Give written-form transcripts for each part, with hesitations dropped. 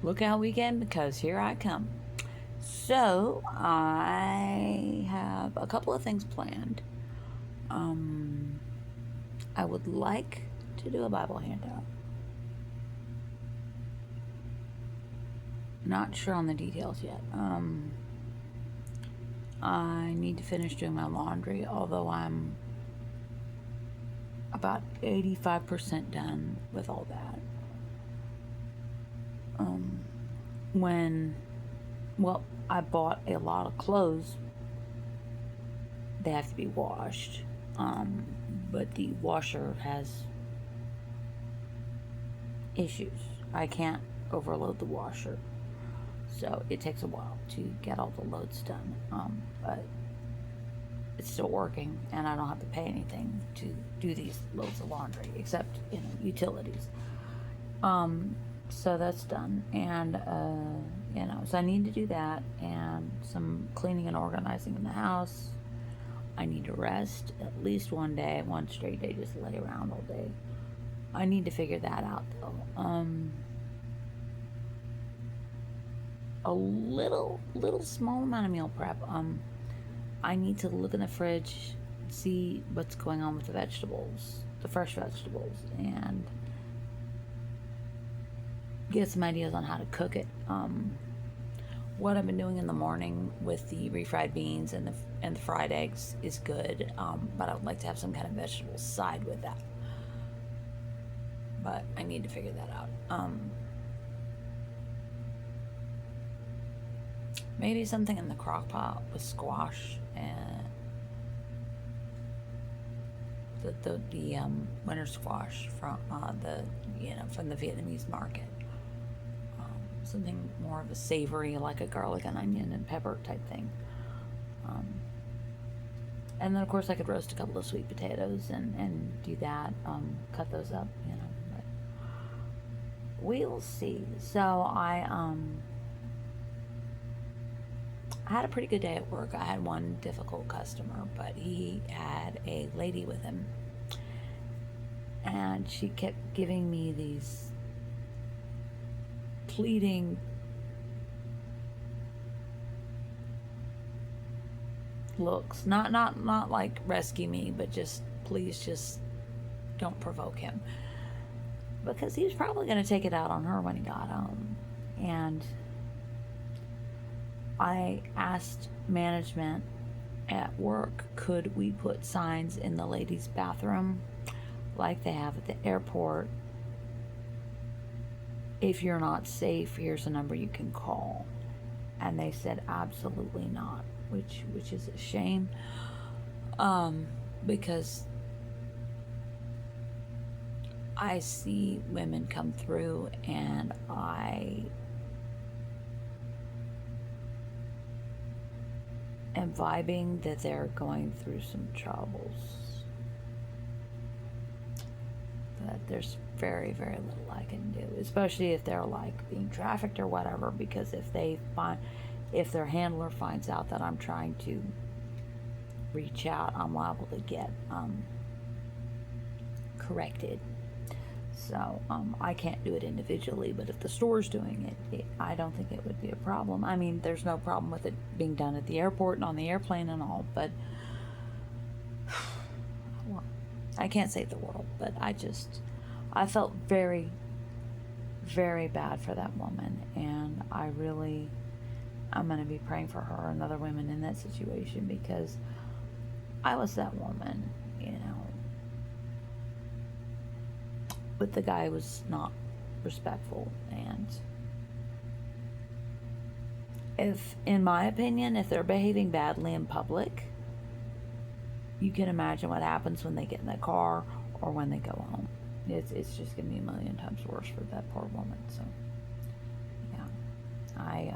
Lookout weekend, because here I come. So, I have a couple of things planned. Um, I would like to do a Bible handout. Not sure on the details yet. I need to finish doing my laundry, although I'm about 85% done with all that. Um, when, well, I bought a lot of clothes. They have to be washed. But the washer has issues. I can't overload the washer. So it takes a while to get all the loads done. But it's still working, and I don't have to pay anything to do these loads of laundry except, utilities. So that's done, and so I need to do that, and some cleaning and organizing in the house. I need to rest at least one day, one straight day, just lay around all day. I need to figure that out though. A little small amount of meal prep. I need to look in the fridge, see what's going on with the vegetables, the fresh vegetables, and get some ideas on how to cook it. What I've been doing in the morning with the refried beans and the fried eggs is good, but I would like to have some kind of vegetable side with that. But I need to figure that out. Maybe something in the crock pot with squash and the winter squash from from the Vietnamese market. Something more of a savory, like a garlic and onion and pepper type thing. And then of course I could roast a couple of sweet potatoes and do that. Cut those up, But we'll see. So I had a pretty good day at work. I had one difficult customer, but he had a lady with him, and she kept giving me these pleading looks. Not like rescue me, but just please just don't provoke him, because he was probably going to take it out on her when he got home. And I asked management at work, could we put signs in the ladies' bathroom like they have at the airport? If you're not safe, here's a number you can call. And they said absolutely not, which is a shame, because I see women come through, and I am vibing that they're going through some troubles. But there's very, very little I can do, especially if they're like being trafficked or whatever, because if their handler finds out that I'm trying to reach out, I'm liable to get corrected. So I can't do it individually, but if the store's doing it, I don't think it would be a problem. I mean, there's no problem with it being done at the airport and on the airplane and all, but well, I can't save the world, but I felt very, very bad for that woman, and I'm going to be praying for her and other women in that situation, because I was that woman, but the guy was not respectful. And in my opinion, if they're behaving badly in public, you can imagine what happens when they get in the car or when they go home. It's just going to be a million times worse for that poor woman. So yeah, I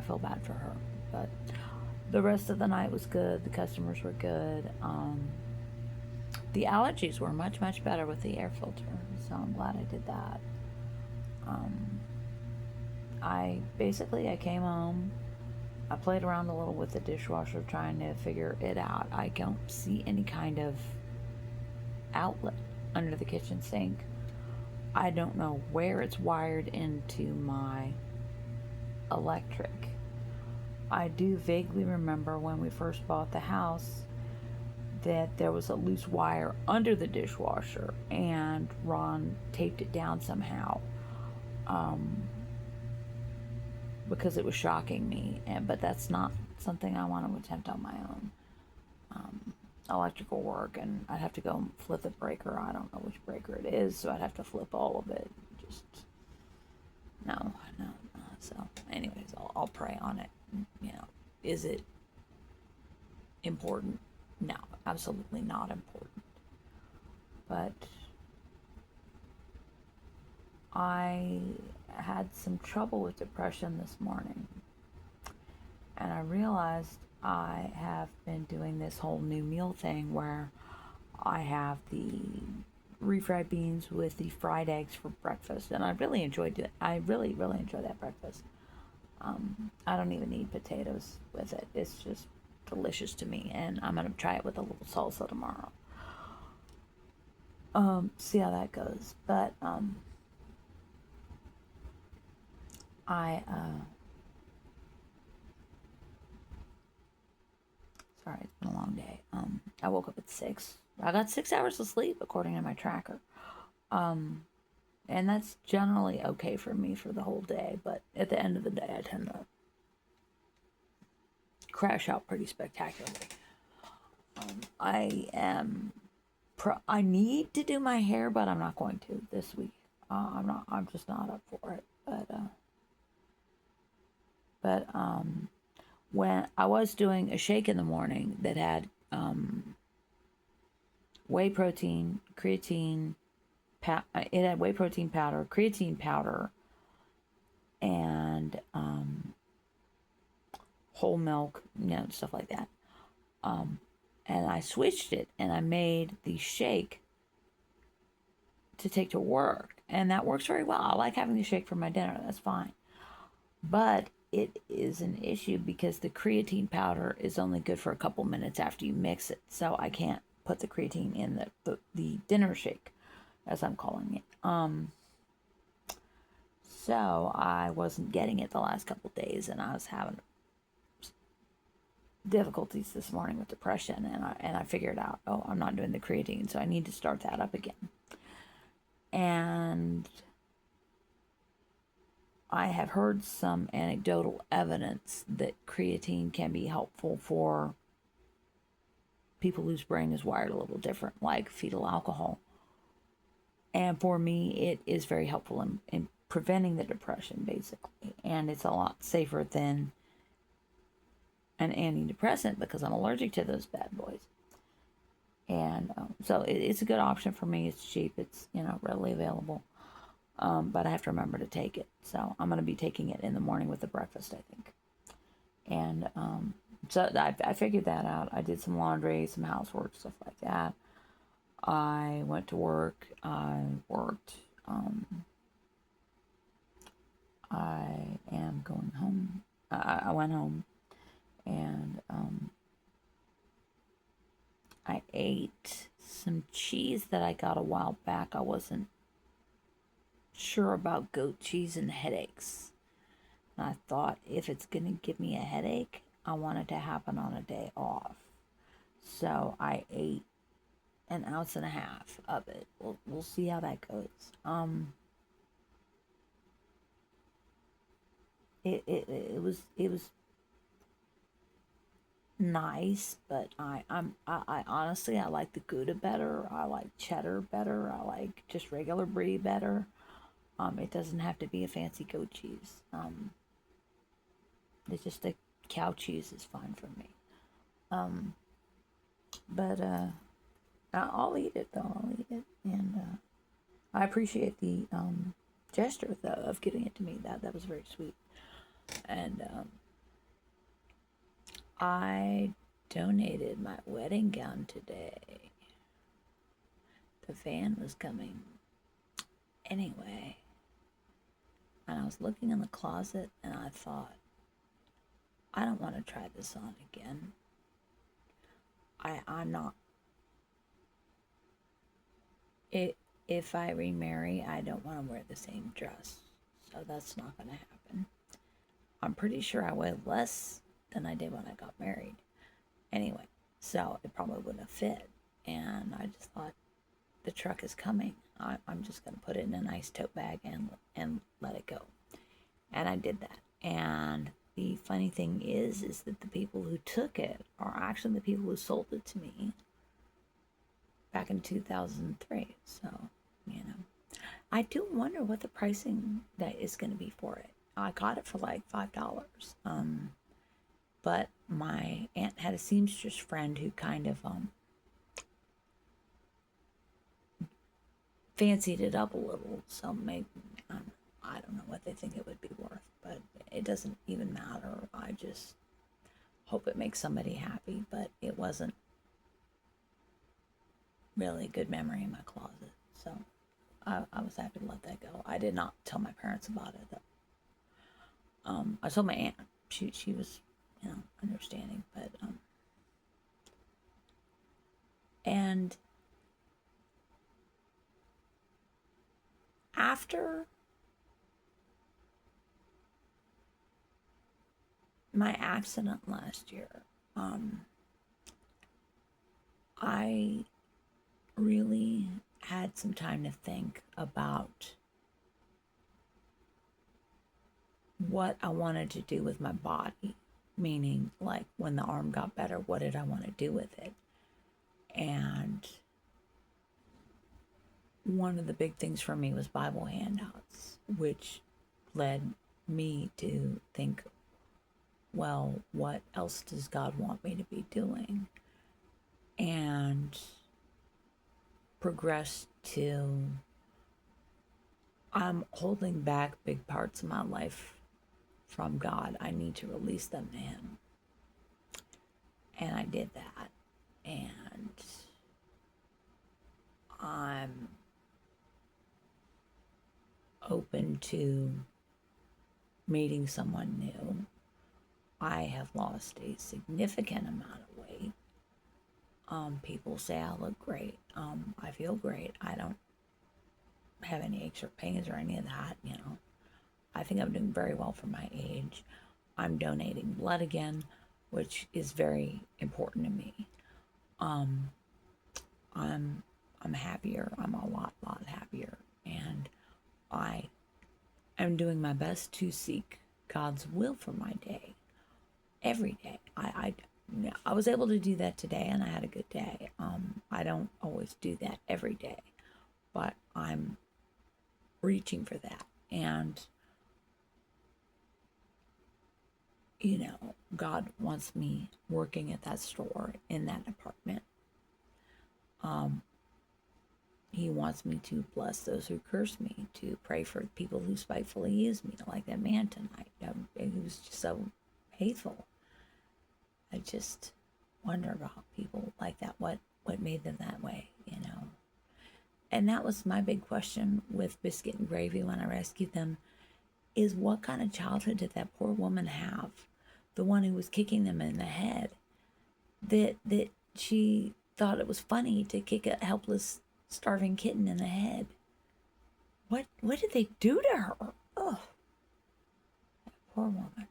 feel bad for her, but the rest of the night was good. The customers were good. The allergies were much, much better with the air filter, so I'm glad I did that. I came home, I played around a little with the dishwasher trying to figure it out. I don't see any kind of outlet under the kitchen sink. I don't know where it's wired into my electric. I do vaguely remember when we first bought the house that there was a loose wire under the dishwasher, and Ron taped it down somehow, um, because it was shocking me. But that's not something I want to attempt on my own. Electrical work, and I'd have to go and flip the breaker. I don't know which breaker it is, so I'd have to flip all of it. Just no. So, anyways, I'll pray on it. Is it important? No, absolutely not important. But I had some trouble with depression this morning, and I realized I have been doing this whole new meal thing where I have the refried beans with the fried eggs for breakfast, and I really enjoyed it. I really enjoy that breakfast. I don't even need potatoes with it. It's just delicious to me, and I'm gonna try it with a little salsa tomorrow. See how that goes. But I sorry, it's been a long day. I woke up at 6. I got 6 hours of sleep according to my tracker. And that's generally okay for me for the whole day, but at the end of the day I tend to crash out pretty spectacularly. I need to do my hair, but I'm not going to this week. I'm just not up for it. But when I was doing a shake in the morning that had whey protein, creatine, it had whey protein powder, creatine powder, and whole milk, stuff like that. And I switched it, and I made the shake to take to work, and that works very well. I like having the shake for my dinner. That's fine. But it is an issue because the creatine powder is only good for a couple minutes after you mix it, so I can't put the creatine in the dinner shake, as I'm calling it. So I wasn't getting it the last couple days, and I was having difficulties this morning with depression, and I figured out, I'm not doing the creatine, so I need to start that up again. And I have heard some anecdotal evidence that creatine can be helpful for people whose brain is wired a little different, like fetal alcohol. And for me, it is very helpful in preventing the depression, basically. And it's a lot safer than an antidepressant because I'm allergic to those bad boys. And so it's a good option for me. It's cheap. It's, readily available. But I have to remember to take it. So I'm going to be taking it in the morning with the breakfast, I think. And so I figured that out. I did some laundry, some housework, stuff like that. I went to work. I worked. I am going home. I went home, and I ate some cheese that I got a while back. I wasn't sure about goat cheese and headaches. And I thought, if it's going to give me a headache, I want it to happen on a day off. So I ate an ounce and a half of it. We'll see how that goes. It was nice, but I honestly, I like the Gouda better. I like cheddar better. I like just regular brie better. It doesn't have to be a fancy goat cheese. It's just the cow cheese is fine for me. But I'll eat it though. I'll eat it, and I appreciate the gesture though of giving it to me. That was very sweet. And I donated my wedding gown today. The van was coming anyway. And I was looking in the closet and I thought, I don't want to try this on again. I'm not. if I remarry, I don't want to wear the same dress. So that's not going to happen. I'm pretty sure I weigh less than I did when I got married. Anyway, so it probably wouldn't have fit. And I just thought, the truck is coming. I'm just going to put it in a nice tote bag and let it go. And I did that. And the funny thing is that the people who took it are actually the people who sold it to me back in 2003. So, I do wonder what the pricing that is going to be for it. I got it for like $5. But my aunt had a seamstress friend who kind of fancied it up a little. So maybe, I don't know what they think it would be worth, but it doesn't even matter. I just hope it makes somebody happy, but it wasn't really a good memory in my closet. So I was happy to let that go. I did not tell my parents about it, though. I told my aunt. She was, understanding, but and after my accident last year, I really had some time to think about what I wanted to do with my body. Meaning, like, when the arm got better, what did I want to do with it? And one of the big things for me was Bible handouts, which led me to think, well, what else does God want me to be doing? And progressed to, I'm holding back big parts of my life from God. I need to release them to Him. And I did that. And I'm open to meeting someone new. I have lost a significant amount of weight. People say I look great. I feel great. I don't have any aches or pains or any of that, I think I'm doing very well for my age. I'm donating blood again, which is very important to me. I'm happier. I'm a lot happier, and I am doing my best to seek God's will for my day every day. I was able to do that today, and I had a good day. I don't always do that every day, but I'm reaching for that. And God wants me working at that store in that department. He wants me to bless those who curse me, to pray for people who spitefully use me, like that man tonight. He was just so hateful. I just wonder about people like that. What made them that way, And that was my big question with Biscuit and Gravy when I rescued them, is what kind of childhood did that poor woman have? The one who was kicking them in the head. That she thought it was funny to kick a helpless, starving kitten in the head. What did they do to her? Oh, that poor woman.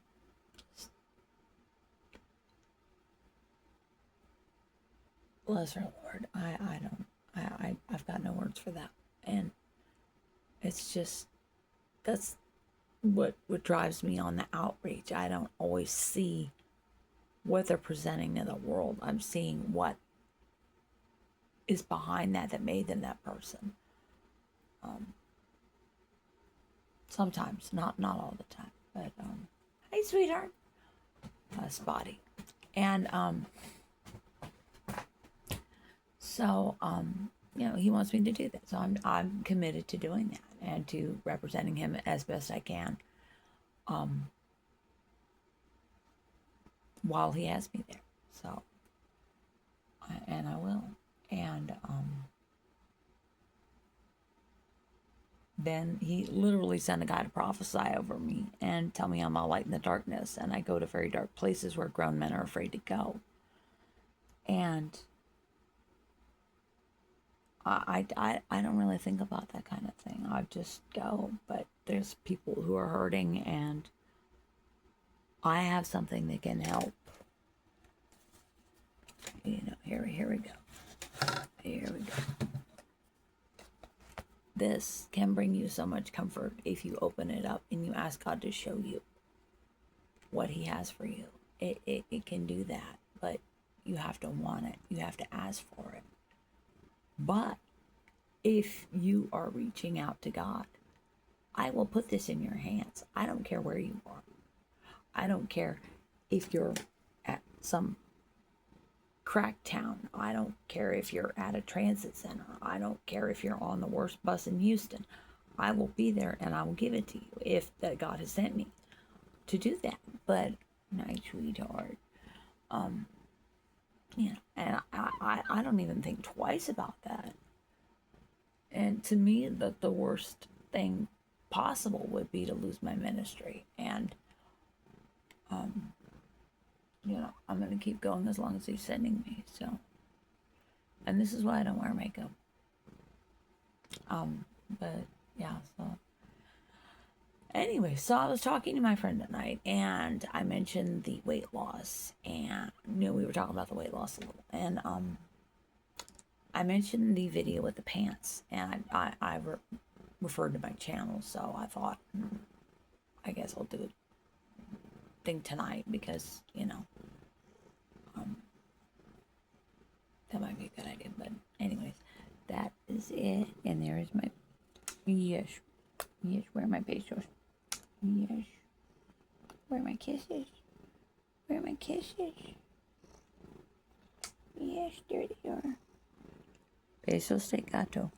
Bless her, Lord. I've got no words for that. And it's just, that's what drives me on the outreach. I don't always see what they're presenting to the world. I'm seeing what is behind that made them that person. Sometimes, not all the time, but hey, sweetheart, Spotty, and so he wants me to do that. So I'm committed to doing that and to representing him as best I can, while he has me there. So, and I will, and then he literally sent a guy to prophesy over me and tell me I'm a light in the darkness, and I go to very dark places where grown men are afraid to go. And I don't really think about that kind of thing. I just go, but there's people who are hurting, and I have something that can help. You know, here we go. Here we go. This can bring you so much comfort if you open it up and you ask God to show you what He has for you. It can do that, but you have to want it. You have to ask for it. But if you are reaching out to God, I will put this in your hands. I don't care where you are. I don't care if you're at some crack town. I don't care if you're at a transit center. I don't care if you're on the worst bus in Houston. I will be there and I will give it to you if that God has sent me to do that. But nice sweetheart. You know, and I don't even think twice about that. And to me, the worst thing possible would be to lose my ministry. And you know, I'm going to keep going as long as He's sending me. So, and this is why I don't wear makeup. But yeah, so anyway, so I was talking to my friend tonight, and I mentioned the weight loss, and you know, we were talking about the weight loss a little, and I mentioned the video with the pants, and I referred to my channel, so I thought, I guess I'll do a thing tonight because, you know, that might be a good idea. But anyways, that is it. And there is my, yes, where are my pesos? Yes, where are my kisses? Where are my kisses? Yes, there they are. Pesos de gato.